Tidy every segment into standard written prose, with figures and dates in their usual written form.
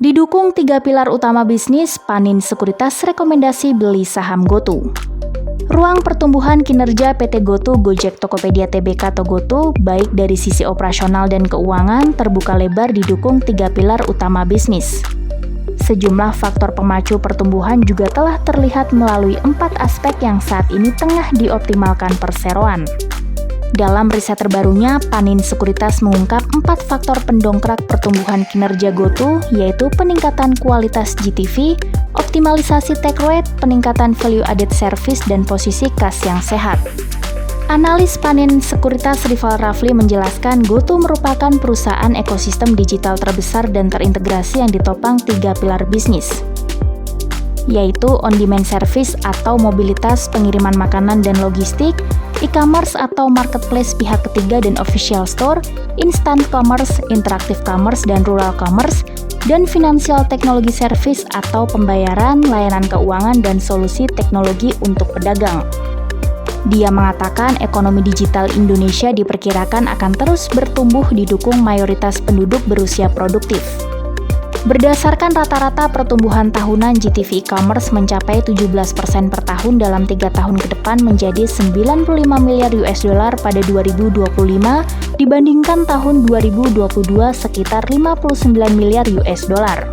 Didukung 3 pilar utama bisnis, Panin Sekuritas rekomendasi beli saham GoTo. Ruang pertumbuhan kinerja PT GoTo, Gojek, Tokopedia Tbk atau GoTo, baik dari sisi operasional dan keuangan, terbuka lebar didukung 3 pilar utama bisnis. Sejumlah faktor pemacu pertumbuhan juga telah terlihat melalui 4 aspek yang saat ini tengah dioptimalkan perseroan. Dalam riset terbarunya, Panin Sekuritas mengungkap 4 faktor pendongkrak pertumbuhan kinerja GoTo, yaitu peningkatan kualitas GTV, optimalisasi take rate, peningkatan value added service, dan posisi kas yang sehat. Analis Panin Sekuritas Rival Rafli menjelaskan GoTo merupakan perusahaan ekosistem digital terbesar dan terintegrasi yang ditopang 3 pilar bisnis, yaitu on-demand service atau mobilitas pengiriman makanan dan logistik, e-commerce atau marketplace pihak ketiga dan official store, instant commerce, interactive commerce, dan rural commerce, dan financial technology service atau pembayaran, layanan keuangan, dan solusi teknologi untuk pedagang. Dia mengatakan ekonomi digital Indonesia diperkirakan akan terus bertumbuh didukung mayoritas penduduk berusia produktif. Berdasarkan rata-rata pertumbuhan tahunan GTV e-commerce mencapai 17% per tahun dalam 3 tahun ke depan menjadi 95 miliar US dollar pada 2025 dibandingkan tahun 2022 sekitar 59 miliar US dollar.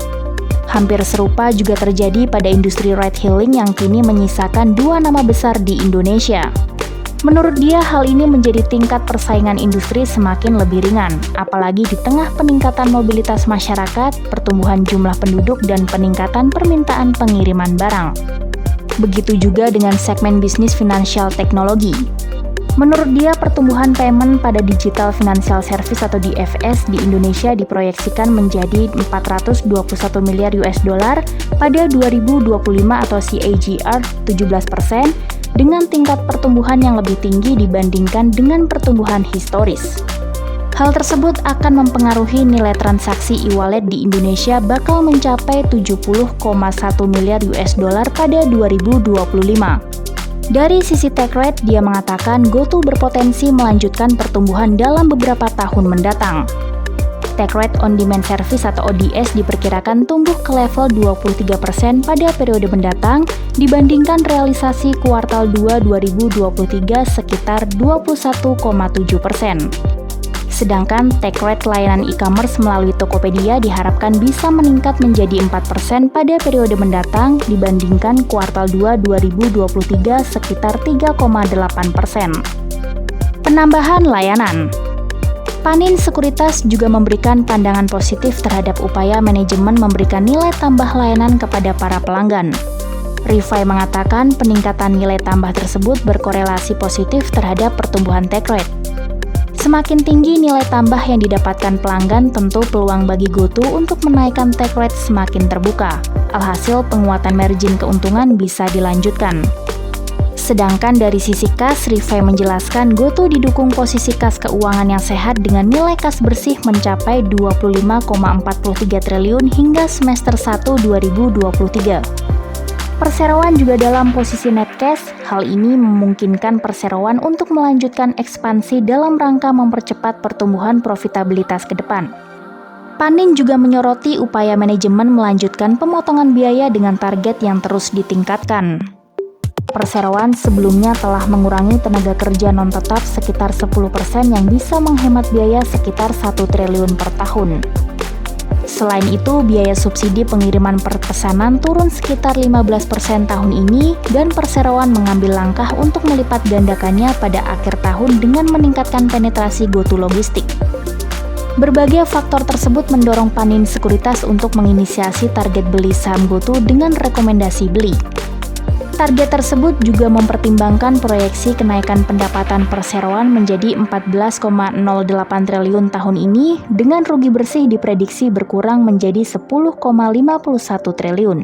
Hampir serupa juga terjadi pada industri ride-hailing yang kini menyisakan 2 nama besar di Indonesia. Menurut dia, hal ini menjadi tingkat persaingan industri semakin lebih ringan, apalagi di tengah peningkatan mobilitas masyarakat, pertumbuhan jumlah penduduk, dan peningkatan permintaan pengiriman barang. Begitu juga dengan segmen bisnis financial teknologi. Menurut dia, pertumbuhan payment pada digital financial service atau DFS di Indonesia diproyeksikan menjadi 421 miliar US dollar pada 2025 atau CAGR 17%, dengan tingkat pertumbuhan yang lebih tinggi dibandingkan dengan pertumbuhan historis. Hal tersebut akan mempengaruhi nilai transaksi e-wallet di Indonesia bakal mencapai 70,1 miliar US dollar pada 2025. Dari sisi take rate, dia mengatakan GoTo berpotensi melanjutkan pertumbuhan dalam beberapa tahun mendatang. Take rate on-demand service atau ODS diperkirakan tumbuh ke level 23% pada periode mendatang dibandingkan realisasi kuartal 2 2023 sekitar 21,7%. Sedangkan take rate layanan e-commerce melalui Tokopedia diharapkan bisa meningkat menjadi 4% pada periode mendatang dibandingkan kuartal 2 2023 sekitar 3,8%. Penambahan layanan. Panin Sekuritas juga memberikan pandangan positif terhadap upaya manajemen memberikan nilai tambah layanan kepada para pelanggan. Rifai mengatakan peningkatan nilai tambah tersebut berkorelasi positif terhadap pertumbuhan take rate. Semakin tinggi nilai tambah yang didapatkan pelanggan, tentu peluang bagi GoTo untuk menaikkan take rate semakin terbuka. Alhasil, penguatan margin keuntungan bisa dilanjutkan. Sedangkan dari sisi kas, Rifai menjelaskan GoTo didukung posisi kas keuangan yang sehat dengan nilai kas bersih mencapai 25,43 triliun hingga semester 1 2023. Perseroan juga dalam posisi net cash. Hal ini memungkinkan perseroan untuk melanjutkan ekspansi dalam rangka mempercepat pertumbuhan profitabilitas ke depan. Panin juga menyoroti upaya manajemen melanjutkan pemotongan biaya dengan target yang terus ditingkatkan. Perseroan sebelumnya telah mengurangi tenaga kerja non-tetap sekitar 10% yang bisa menghemat biaya sekitar 1 triliun per tahun. Selain itu, biaya subsidi pengiriman per pesanan turun sekitar 15% tahun ini dan perseroan mengambil langkah untuk melipat gandakannya pada akhir tahun dengan meningkatkan penetrasi GoTo Logistik. Berbagai faktor tersebut mendorong Panin Sekuritas untuk menginisiasi target beli saham GoTo dengan rekomendasi beli. Target tersebut juga mempertimbangkan proyeksi kenaikan pendapatan perseroan menjadi 14,08 triliun tahun ini dengan rugi bersih diprediksi berkurang menjadi 10,51 triliun.